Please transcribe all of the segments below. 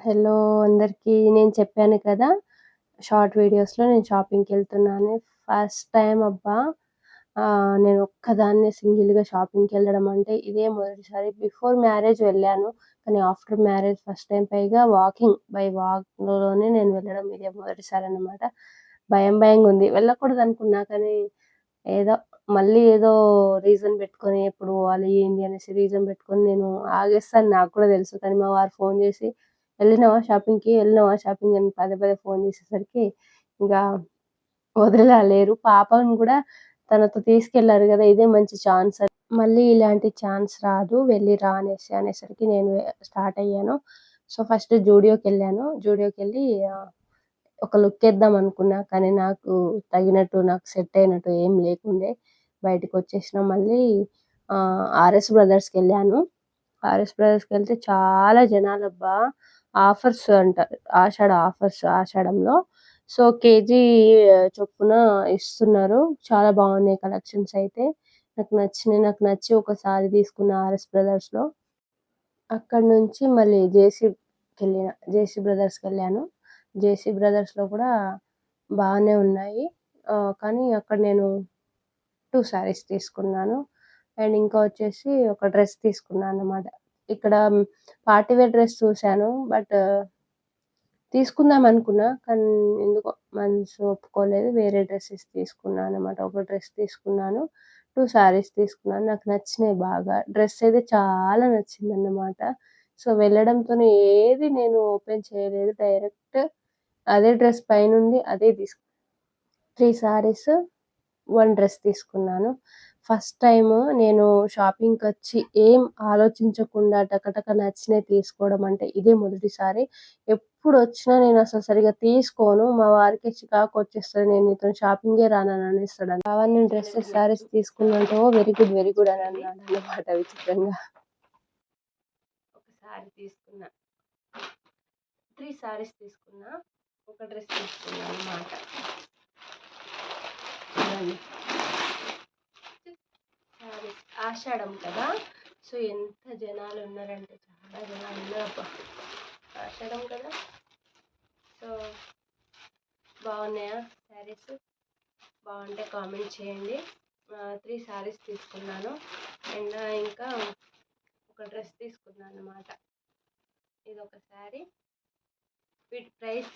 Hello అందరికీ. నేను చెప్పాను కదా! షార్ట్ వీడియోస్‌లో నేను షాపింగ్‌కెళ్తున్నాను. ఫస్ట్ టైమ్ అబ్బా! నేను ఒక్కదాన్నే సింగిల్‌గా షాపింగ్‌కెళ్ళడం అంటే ఇదే మొదటిసారి. బిఫోర్ మ్యారేజ్ వెళ్ళాను. కానీ ఆఫ్టర్ మ్యారేజ్ ఫస్ట్ టైమ్. పైగా వాక్‌లోనే నేను వెళ్ళడం ఇదే మొదటిసారనమాట. భయంగుంది. వెళ్ళకూడదనుకున్నా కానీ ఏదో ఏదో రీజన్ పెట్టుకొని ఎప్పుడు పోవాలి, ఏంది అనేసి రీజన్ పెట్టుకొని నేను ఆగేస్తా అని నాకు కూడా తెలుసు. కానీ మా వారు ఫోను చేసి "ఎళ్ళినావా షాపింగ్‌కి? ఎళ్ళినావా షాపింగ్" అని పదే పదే ఫోను చేసేసరికి ఇంకా వదిలేలా లేరు. పాపను కూడా తనతో తీసుకెళ్లారు గదా! ఇదే మంచి ఛాన్స్ అని. మళ్ళీ ఇలాంటి ఛాన్స్ రాదు. వెళ్లి రా అనేసరికి నేను స్టార్ట్ అయ్యాను. So, first జూడియోకెళ్ళాను. జూడియోకెళ్ళి ఒక లుక్కేద్దాం అనుకున్నా. కానీ నాకు సెట్ అయినట్టు ఏం లేకుండే. బయటికొచ్చేసినా. మళ్ళీ ఆర్ఎస్ బ్రదర్స్‌కెళ్ళాను. ఆర్ఎస్ బ్రదర్స్‌కెళ్తే చాలా జనాలబ్బా! ఆఫర్స్ అంట. ఆషాఢంలో. సో, కేజీ చొప్పున ఇస్తున్నారు. చాలా బాగున్నాయి కలెక్షన్స్ అయితే. నాకు నచ్చినాయి. నాకు నచ్చి ఒక సారీ తీసుకున్న ఆర్ఎస్ బ్రదర్స్‌లో. అక్కడి నుంచి మళ్ళీ జేసీ బ్రదర్స్‌కెళ్ళాను. జేసీ బ్రదర్స్‌లో కూడా బానే ఉన్నాయి. కానీ అక్కడ నేను 2 శారీస్ తీసుకున్నాను. అండ్ ఇంకా వచ్చేసి ఒక డ్రెస్ తీసుకున్నానన్నమాట. ఇక్కడ పార్టీ వేర్ డ్రెస్ చూసాను. తీసుకుందామనుకున్నా. కానీ ఎందుకో మనసు ఒప్పుకోలేదు. వేరే డ్రెసెస్ తీసుకున్నానన్నమాట. ఒక డ్రెస్ తీసుకున్నాను. 2 శారీస్ తీసుకున్నాను. నాకు నచ్చినాయి బాగా. డ్రెస్ అయితే చాలా నచ్చిందన్నమాట. సో, వెళ్ళడంతోనే ఏది నేను ఓపెన్ చేయలేదు. డైరెక్ట్ అదే డ్రెస్ పైనుంది అదే 3 శారీస్, 1 డ్రెస్ తీసుకున్నాను. ఫస్ట్ టైము నేను షాపింగ్‌కొచ్చి ఏం ఆలోచించకుండా టకటక నచ్చినయి తీసుకోవడం అంటే ఇదే మొదటిసారి. ఎప్పుడొచ్చినా నేనసలు సరిగ్గా తీసుకోను. మా వారికి చికాకొచ్చేస్తది. నేను నీతోని షాపింగే రానని అనేస్తాడు. కావాలి నేను డ్రెసెస్, శారీస్ తీసుకున్నా ఓహ్! వెరీ గుడ్, వెరీ గుడ్ అని అన్నాడన్నమాట విచిత్రంగా. ఒక శారీ తీసుకున్నా. 3 శారీస్ తీసుకున్నా. ఒక డ్రెస్ తీసుకున్నా అన్నమాట. ఆషాఢం కదా! సో, ఎంత జనాలున్నారంటే చాలా జనాలున్నారబ్బా! ఆషాఢం కదా! సో, బాగున్నాయా శారీస్? బాగుంటే కామెంట్ చేయండి. 3 శారీస్ తీసుకున్నాను. అండ్ ఇంకా ఒక డ్రెస్ తీసుకున్నాను అన్నమాట. ఇదొక శారీ. వీటి ప్రైస్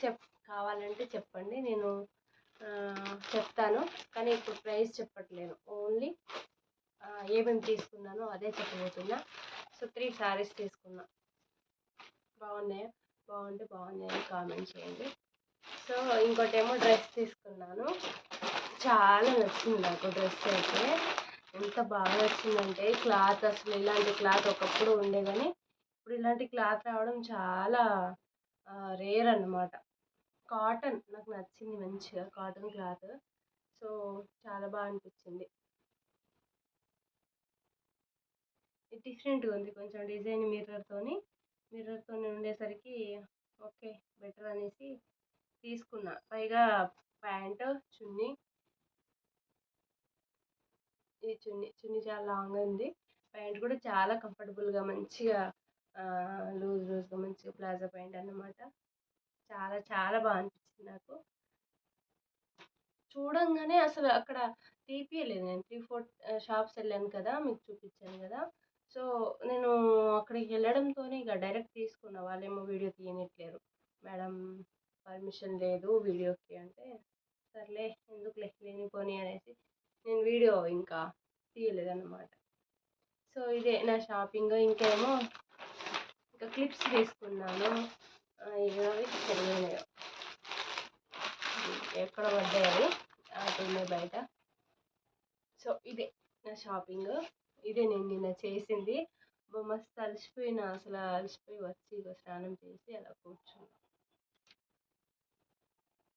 కావాలంటే చెప్పండి. నేను చెప్తాను. కానీ ఇప్పుడు ప్రైస్ చెప్పట్లేను. ఓన్లీ ఏమేమి తీసుకున్నానో అదే చెప్పబోతున్నా. సో, 3 శారీస్ తీసుకున్నా. బాగున్నాయా? బాగుంటే బాగున్నాయని కామెంట్ చేయండి. సో, ఇంకోటేమో డ్రెస్ తీసుకున్నాను. చాలా నచ్చింది నాకు డ్రెస్ అయితే. ఎంత బాగా నచ్చిందంటే క్లాత్ అసలు ఇలాంటి క్లాత్ ఒకప్పుడు ఉండే కానీ ఇప్పుడు ఇలాంటి క్లాత్ రావడం చాలా రేర్ అన్నమాట. కాటన్ నాకు నచ్చింది మంచిగా కాటన్ క్లాత్. సో, చాలా బాగా అనిపించింది. డిఫరెంట్‌గా ఉంది. కొంచెం డిజైన్ మిర్రర్‌తోని ఉండేసరికి ఓకే. బెటర్ అనేసి తీసుకున్నా. పైగా ప్యాంటు, చున్నీ. ఈ చున్నీ చాలా లాంగ్ ఉంది. ప్యాంట్ కూడా చాలా కంఫర్టబుల్‌గా మంచిగా లూజ్‌గా మంచిగా ప్లాజో ప్యాంట్ అన్నమాట. చాలా చాలా బాగా అనిపించింది నాకు. చూడంగానే అసలు అక్కడ తీపియలేదు. నేను 3, 4 షాప్స్ వెళ్ళాను కదా! మీకు చూపించాను కదా! సో, నేను అక్కడికి వెళ్ళడంతోనే ఇక డైరెక్ట్ తీసుకున్నా. వాళ్ళేమో వీడియో తీయనిట్లేరు. మేడం పర్మిషన్ లేదు వీడియోకి అంటే, సర్లే ఎందుకులే లేనిపోని అనేసి నేను వీడియో ఇంకా తీయలేదన్నమాట. సో, ఇదే నా షాపింగ్. ఇంకా క్లిప్స్ తీసుకున్నాను. ఇవి తెలియనివి ఎక్కడ పడ్డాయి అవి ఉన్నాయి బయట. సో, ఇదే నా షాపింగ్. ఇదే నేను నిన్న చేసింది. మస్తు అలసిపోయినా. అసలు అలసిపోయి వచ్చి ఇగో స్నానం చేసి అలా కూర్చున్నా.